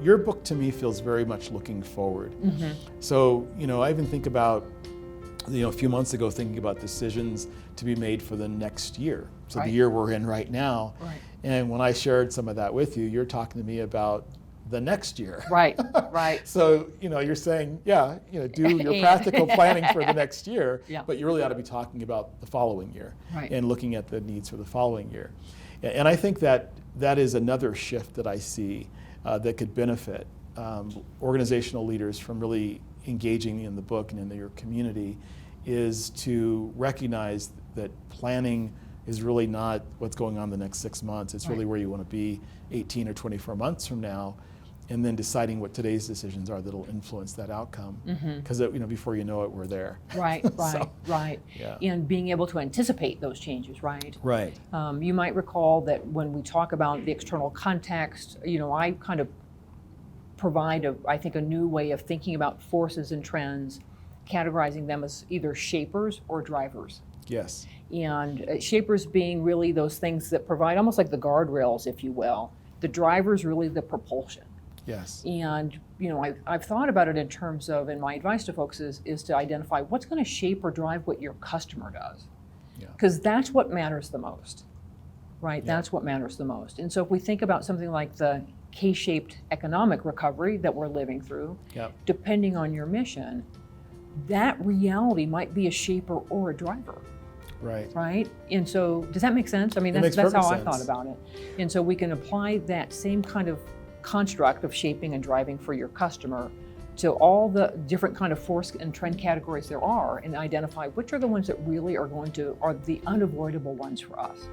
your book to me feels very much looking forward. So, I even think about, a few months ago, thinking about decisions to be made for the next year. So the year we're in right now. Right. And when I shared some of that with you, you're talking to me about the next year. Right. So, you're saying, do your practical planning for the next year, Yeah. but you really ought to be talking about the following year Right. and looking at the needs for the following year. And I think that is another shift that I see that could benefit organizational leaders from really engaging in the book and in your community, is to recognize that planning is really not what's going on the next 6 months. It's really where you want to be 18 or 24 months from now, and then deciding what today's decisions are that'll influence that outcome. Because before you know it, we're there. Right. Right. Yeah. And being able to anticipate those changes, right? Right. You might recall that when we talk about the external context, I kind of provide I think a new way of thinking about forces and trends, categorizing them as either shapers or drivers. Yes. And shapers being really those things that provide almost like the guardrails, if you will. The driver's really the propulsion. Yes. And I've thought about it in terms of, and my advice to folks is to identify what's going to shape or drive what your customer does. Because that's what matters the most, right? Yeah. That's what matters the most. And so if we think about something like the K-shaped economic recovery that we're living through, depending on your mission, that reality might be a shaper or a driver. Right? And so, does that make sense? I mean, that's how I thought about it. And so we can apply that same kind of construct of shaping and driving for your customer to all the different kind of force and trend categories there are, and identify which are the ones that really are the unavoidable ones for us.